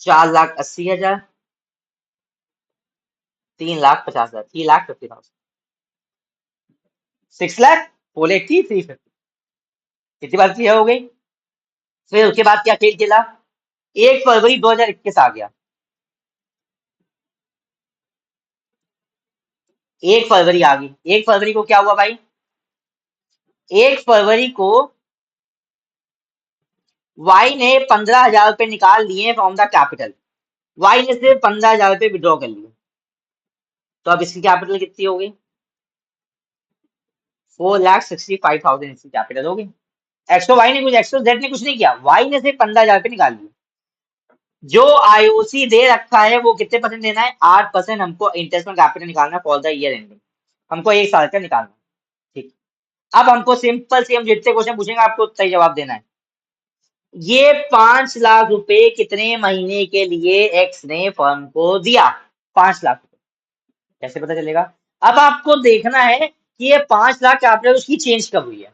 4,80,000, 3,50,000, 3,50,000, 6 लाख 480, 350। इतनी बात क्लियर हो गई? फिर उसके बाद क्या खेल खेला, 1 फरवरी 2021 आ गया, 1 फरवरी आ गई। 1 फरवरी को क्या हुआ भाई, 1 फरवरी को वाई ने 15,000 रुपए निकाल लिए फ्रॉम द कैपिटल, वाई ने सिर्फ 15,000 रुपए विड्रॉ कर लिए, तो अब इसकी कैपिटल कितनी हो गई, 4,65,000 इसकी कैपिटल हो गई। एक्सो वाई ने कुछ, एक्सो जेड ने कुछ नहीं किया, वाई ने सिर्फ 15,000 रुपए निकाल लिए। जो आईओसी दे रखा है वो कितने परसेंट देना है, 8% हमको इंटरेस्ट में कैपिटल निकालना फॉर द ईयर एंडिंग, हमको 1 साल का निकालना। ठीक, अब हमको सिंपल से, हम जितने क्वेश्चन पूछेंगे आपको सही जवाब देना है। ये 5 लाख रुपए कितने महीने के लिए एक्स ने फर्म को दिया, 5 लाख रुपए, कैसे पता चलेगा? अब आपको देखना है कि ये 5 लाख कैपिटल उसकी चेंज कब हुई है,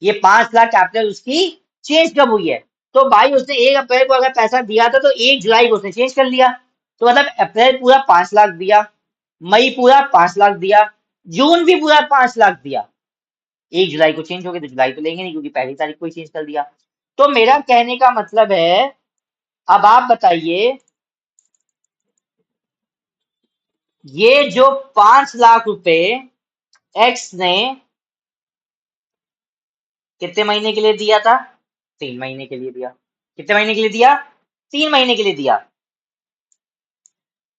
ये 5 लाख कैपिटल उसकी चेंज कब हुई है। तो भाई उसने 1 अप्रैल को अगर पैसा दिया था तो 1 जुलाई को उसने चेंज कर लिया, तो मतलब अप्रैल पूरा 5 लाख दिया, मई पूरा 5 लाख दिया, जून भी पूरा 5 लाख दिया, 1 जुलाई को चेंज हो गया, तो जुलाई तो लेंगे नहीं क्योंकि पहली तारीख को ही चेंज कर दिया। तो मेरा कहने का मतलब है, अब आप बताइए ये जो 5 लाख रुपए एक्स ने कितने महीने के लिए दिया था? 3 महीने के लिए दिया। कितने महीने के लिए दिया? 3 महीने के लिए दिया।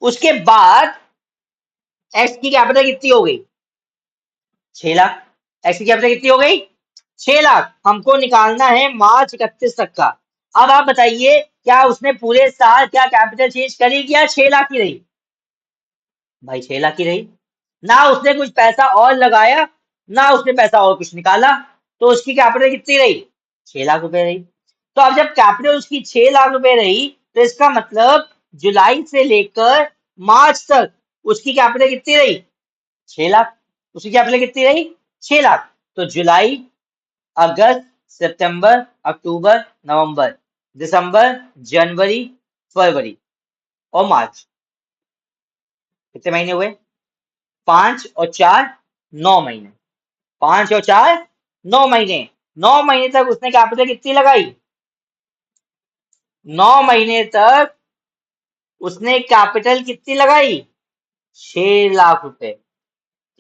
उसके बाद एक्स की कैपिटल कितनी हो गई? 6 लाख। एक्स की कैपिटल कितनी हो गई? 6 लाख। हमको निकालना है मार्च 31 तक का। अब आप बताइए, क्या उसने पूरे साल क्या कैपिटल चेंज करी, क्या 6 लाख ही रही? भाई 6 लाख ही रही। ना उसने कुछ पैसा और लगाया, ना उसने पैसा और कुछ निकाला, तो उसकी कैपिटल कितनी रही? 6 लाख रुपए रही। तो अब जब कैपिटल उसकी 6 लाख रुपए रही, तो इसका मतलब जुलाई से लेकर मार्च तक उसकी कैपिटल कितनी रही? 6 लाख। उसकी कैपिटल कितनी रही? 6 लाख। तो जुलाई, अगस्त, सितंबर, अक्टूबर, नवंबर, दिसंबर, जनवरी, फरवरी और मार्च, कितने महीने हुए? 5 और 4, 9 महीने। 5 और 4, 9 महीने। 9 महीने तक उसने कैपिटल कितनी लगाई? 9 महीने तक उसने कैपिटल कितनी लगाई? 6 लाख रुपए।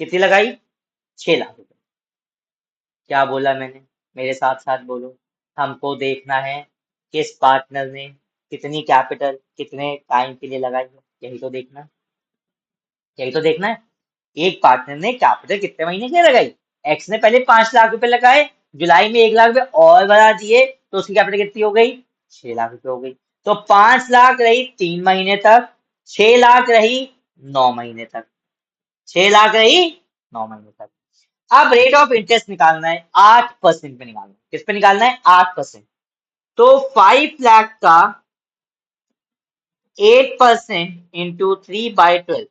कितनी लगाई? 6 लाख रुपए। क्या बोला मैंने? मेरे साथ साथ बोलो। हमको देखना है किस पार्टनर ने कितनी कैपिटल कितने टाइम के लिए लगाई है, यही तो देखना है। यही तो देखना है। एक पार्टनर ने कैपिटल कितने महीने के लिए लगाई? एक्स ने पहले 5 लाख रुपए लगाए, जुलाई में 1 लाख रुपए और बढ़ा दिए, तो उसकी कैपिटल कितनी हो गई? 6 लाख रुपए हो गई। तो 5 लाख रही 3 महीने तक, 6 लाख रही 9 महीने तक। 6 लाख रही 9 महीने तक। अब रेट ऑफ इंटरेस्ट निकालना है, 8% पे निकालना है। किस पे निकालना है? 8%। तो 5 लाख का 8% इंटू 3/12।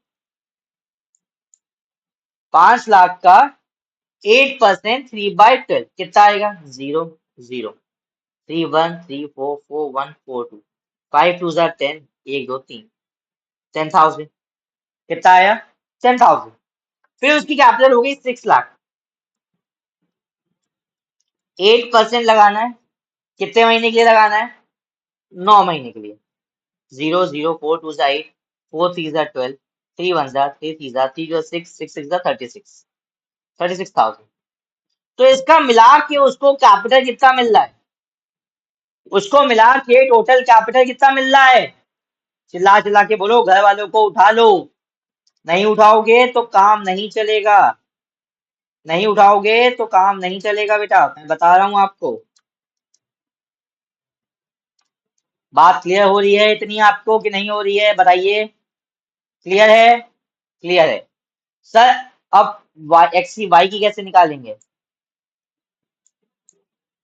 5 लाख का 8% 3/12 कितना आएगा? 0, 0, 3 1 3 4 4 1 4 2, 5 2 10, 1 2 3, 10,000। कितना आया? 10,000। फिर उसकी कैपिटल हो गई 6 लाख। 8% लगाना है। कितने महीने के लिए लगाना है? 9 महीने के लिए। 0 0 4 2 8, 4 3 12, 3 1 3 3 6 6 36,000। तो इसका मिला के उसको कैपिटल कितना मिल रहा है? उसको मिला के टोटल कैपिटल कितना मिल रहा है? चिल्ला चिल्ला के बोलो, घर वालों को उठा लो। नहीं उठाओगे तो काम नहीं चलेगा। नहीं उठाओगे तो काम नहीं चलेगा बेटा, मैं बता रहा हूं आपको। बात क्लियर हो रही है इतनी आपको कि नहीं हो रही है? बताइए। क्लियर है? क्लियर है। सर, अब एक्स की वाई की कैसे निकालेंगे?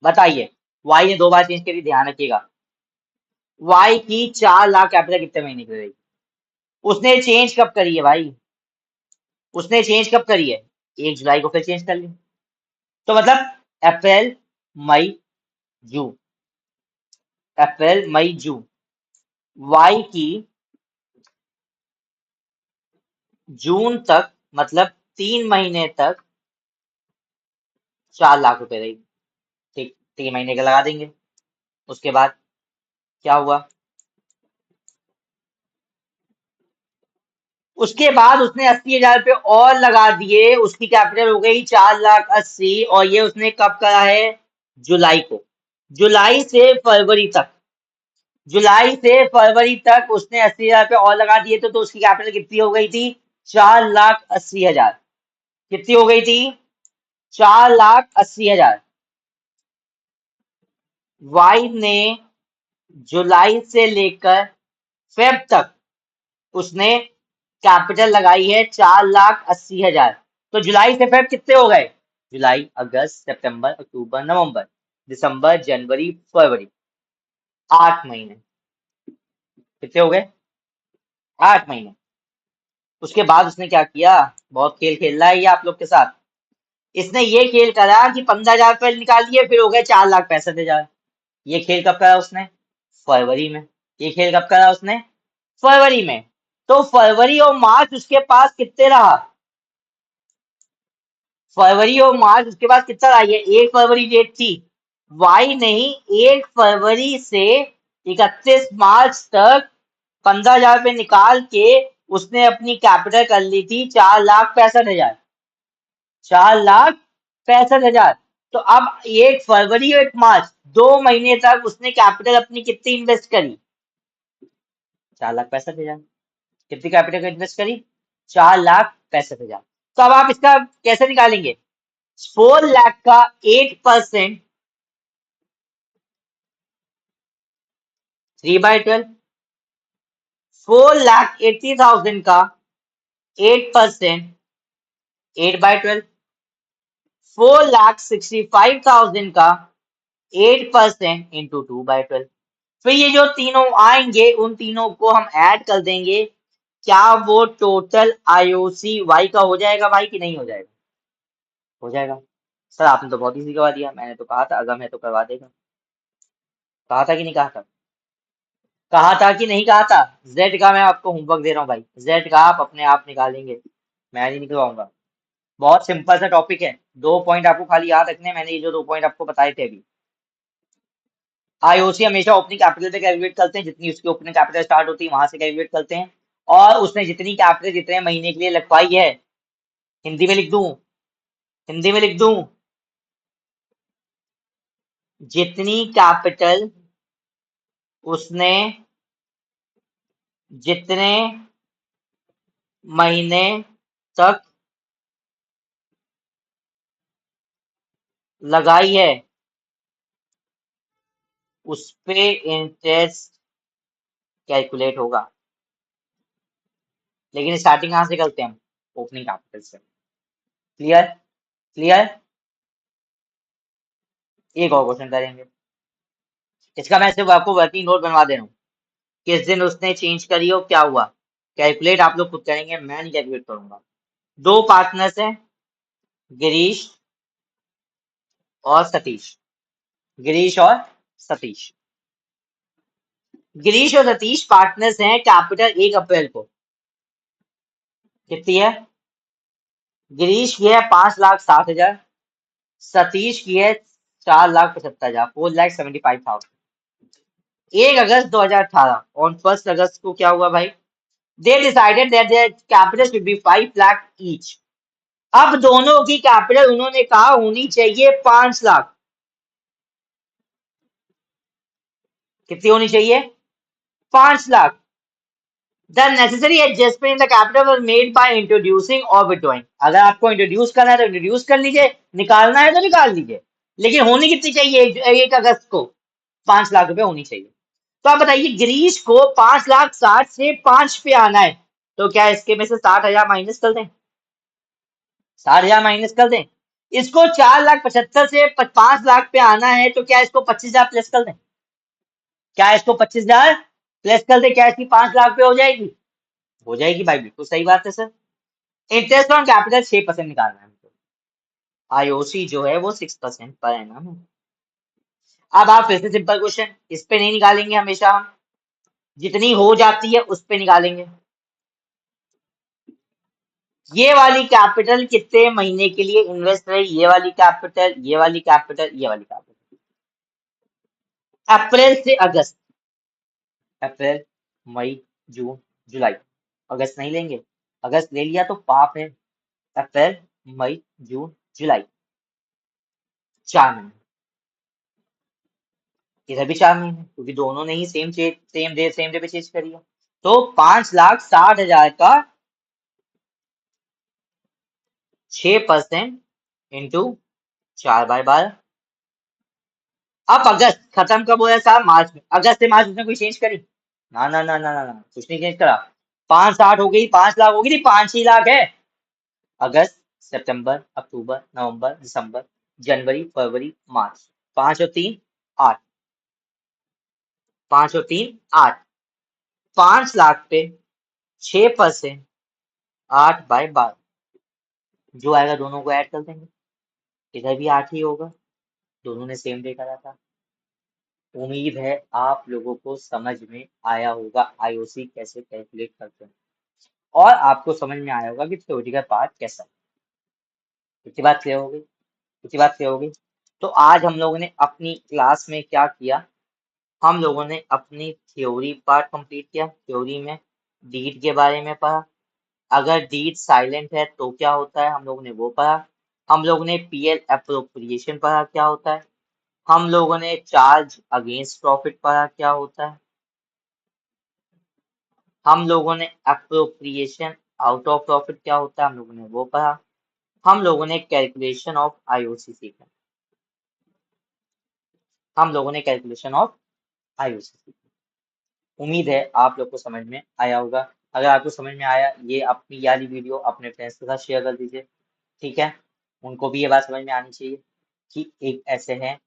बताइए। वाई ने 2 बार चेंज करी, ध्यान रखिएगा। वाई की 4 लाख कैपिटल कितने महीने की रहेगी? उसने चेंज कब करी है भाई? उसने चेंज कब करी है? 1 जुलाई को फिर चेंज कर ली। तो मतलब अप्रैल, मई, जून। अप्रैल, मई, जून। वाई की जून तक, मतलब 3 महीने तक 4 लाख रुपए रही। ठीक, 3 महीने का लगा देंगे। उसके बाद क्या हुआ? उसके बाद उसने 80,000 रुपये और लगा दिए, उसकी कैपिटल हो गई 4,80,000। और ये उसने कब करा है? जुलाई को। जुलाई से फरवरी तक। जुलाई से फरवरी तक उसने 80,000 रुपये और लगा दिए, तो उसकी कैपिटल कितनी हो गई थी? 4,80,000। कितनी हो गई थी? 4,80,000। वाई ने जुलाई से लेकर फेब तक उसने कैपिटल लगाई है 4,80,000। तो जुलाई से फेब कितने हो गए? जुलाई, अगस्त, सितंबर, अक्टूबर, नवंबर, दिसंबर, जनवरी, फरवरी। 8 महीने। कितने हो गए? 8 महीने। उसके बाद उसने क्या किया? बहुत खेल खेल रहा है ये आप लोग के साथ। इसने ये खेल करा कि 15,000 रुपये निकालिए, फिर हो गए 4,65,000। ये खेल कब करा उसने? फरवरी में। ये खेल कब करा उसने? फरवरी में। तो फरवरी और मार्च उसके पास कितने रहा? फरवरी और मार्च उसके पास कितना रहा? ये 1 फरवरी डेट थी। वाई नहीं, 1 फरवरी से 31 मार्च तक 15,000 रुपये निकाल के उसने अपनी कैपिटल कर ली थी 4,65,000, 4,65,000। तो अब 1 फरवरी और 1 मार्च 2 महीने तक उसने कैपिटल अपनी कितनी इन्वेस्ट करी? 4,65,000। कितनी कैपिटल इन्वेस्ट करी? 4,65,000। तो अब आप इसका कैसे निकालेंगे? 4 लाख का 8%, 3/12। 4,80,000 का 8%, 8/12। 4,65,000 का 8% इंटू 2/12। फिर ये जो तीनों आएंगे उन तीनों को हम ऐड कर देंगे। क्या वो टोटल आईओसी वाई का हो जाएगा भाई कि नहीं हो जाएगा? हो जाएगा। सर आपने तो बहुत इजी करवा दिया, मैंने तो कहा था अगम है तो करवा देगा। कहा था कि नहीं कहा था? कहा था कि नहीं कहा था? जेड का मैं आपको होमवर्क दे रहा हूँ भाई, जेड का आप अपने आप निकालेंगे, मैं नहीं निकलवाऊंगा। बहुत सिंपल सा टॉपिक है, 2 पॉइंट आपको खाली याद रखने हैं, मैंने ये जो 2 पॉइंट आपको बताए थे अभी। आईओसी हमेशा ओपनिंग कैपिटल से कैलकुलेट करते हैं, जितनी उसकी ओपनिंग कैपिटल स्टार्ट होती है वहां से कैलकुलेट करते हैं। और उसने जितनी कैपिटल जितने महीने के लिए लगवाई है, हिंदी में लिख दूं, हिंदी में लिख दूं, जितनी कैपिटल उसने जितने महीने तक लगाई है उस पे इंटरेस्ट कैलकुलेट होगा। लेकिन स्टार्टिंग कहां से करते हैं हम? ओपनिंग कैपिटल से। क्लियर? क्लियर? एक और क्वेश्चन करेंगे, इसका मैं सिर्फ आपको वर्किंग नोट बनवा दे रहा हूँ। किस दिन उसने चेंज करी हो, क्या हुआ? कैलकुलेट आप लोग खुद करेंगे, मैं नहीं कैलकुलेट करूंगा। दो पार्टनर्स हैं, गिरीश और सतीश। गिरीश और सतीश। गिरीश और सतीश पार्टनर्स हैं, कैपिटल 1 अप्रैल को कितनी है? गिरीश की है 5,60,000, सतीश की है 4,75,000, 4,75,000। 1 अगस्त 2018 ऑन 1 अगस्त को क्या हुआ भाई? They decided that their capital should be 5 lakh each. अब दोनों की कैपिटल उन्होंने कहा होनी चाहिए 5 लाख। कितनी होनी चाहिए? 5 lakh. The necessary adjustment in the capital was made by introducing और विड्रॉइंग। अगर आपको इंट्रोड्यूस करना है तो इंट्रोड्यूस कर लीजिए, निकालना है तो निकाल लीजिए, लेकिन होनी कितनी चाहिए 1 अगस्त को? 5 लाख रुपए होनी चाहिए। तो आप बताइए, गिरीश को 5,60,000 से 5 पे आना है, तो क्या इसके में से 60,000 माइनस कर दें? 60,000 माइनस कर दें। इसको 4,75,000 से 5 लाख पे आना है, तो क्या इसको 25,000 प्लस कर दें? क्या इसको 25,000 प्लस कर दें? क्या इसकी 5 लाख पे हो जाएगी? हो जाएगी भाई, बिल्कुल सही बात है सर। इंटरेस्ट ऑन कैपिटल 6% निकालना है हमको। आईओसी जो है वो 6% पर एनम है। अब आप फिर से सिंपल क्वेश्चन, इस पे नहीं निकालेंगे हमेशा हम, जितनी हो जाती है उस पे निकालेंगे। ये वाली कैपिटल कितने महीने के लिए इन्वेस्ट रही? ये वाली कैपिटल, ये वाली कैपिटल, ये वाली कैपिटल। अप्रैल से अगस्त, अप्रैल, मई, जून, जुलाई। अगस्त नहीं लेंगे, अगस्त ले लिया तो पाप है। अप्रैल, मई, जून, जुलाई, 4 महीने। इधर भी 4 महीने, क्योंकि दोनों ने ही सेम डे पे चेंज करी है। तो 5,60,000 का 6% इंटू 4/12। अब अगस्त खत्म कब हुआ साहब? मार्च में। अगस्त से मार्च उसने कोई चेंज करी? ना ना ना ना ना ना, कुछ नहीं चेंज करा। 5,60 हो गई, 5 लाख हो गई थी, 5 ही लाख है। अगस्त, सितंबर, अक्टूबर, नवंबर, दिसंबर, जनवरी, फरवरी, मार्च। 5 और 3 8, 5 और 3 8। 5 लाख पे 6%, 8/12। जो आएगा दोनों को ऐड कर देंगे, इधर भी 8 ही होगा, दोनों ने सेम डे करा था। उम्मीद है आप लोगों को समझ में आया होगा आईओसी कैसे कैलकुलेट करते हैं, और आपको समझ में आया होगा कि थ्योरी का पार्ट कैसा है। इतनी बात क्लियर हो गई? इतनी बात क्लियर हो गई? तो आज हम लोगों ने अपनी क्लास में क्या किया? हम लोगों ने अपनी थ्योरी पार्ट कंप्लीट किया। थ्योरी में डीड के बारे में पढ़ा। अगर डीड साइलेंट है तो क्या होता है, हम लोगों ने वो पढ़ा। हम लोगों ने पीएल अप्रोप्रिएशन पढ़ा, क्या होता है। हम लोगों ने चार्ज अगेंस्ट प्रॉफिट पढ़ा, क्या होता है। हम लोगों ने अप्रोप्रिएशन आउट ऑफ प्रॉफिट क्या होता है, हम लोगों ने वो पढ़ा। हम लोगों ने कैलकुलेशन ऑफ आईओसी सीखा। हम लोगों ने कैलकुलेशन ऑफ आईओसी सीखा। उम्मीद है आप लोग को समझ में आया होगा। अगर आपको समझ में आया, ये अपनी ये वाली वीडियो अपने फ्रेंड्स के साथ शेयर कर दीजिए, ठीक है। उनको भी ये बात समझ में आनी चाहिए कि एक ऐसे हैं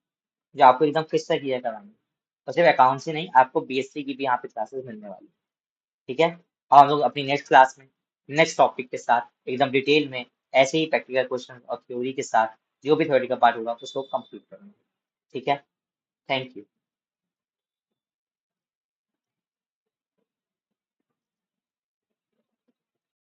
जो आपको एकदम फिर से क्लियर कराएंगे। और सिर्फ अकाउंट्स ही नहीं, आपको बीएससी की भी यहाँ पे क्लासेस मिलने वाली है, ठीक है। और हम लोग अपनी नेक्स्ट क्लास में नेक्स्ट टॉपिक के साथ एकदम डिटेल में ऐसे ही प्रैक्टिकल क्वेश्चन और थ्योरी के साथ जो भी थ्योरी का पार्ट होगा उसको कंप्लीट करेंगे, ठीक है। Thank you.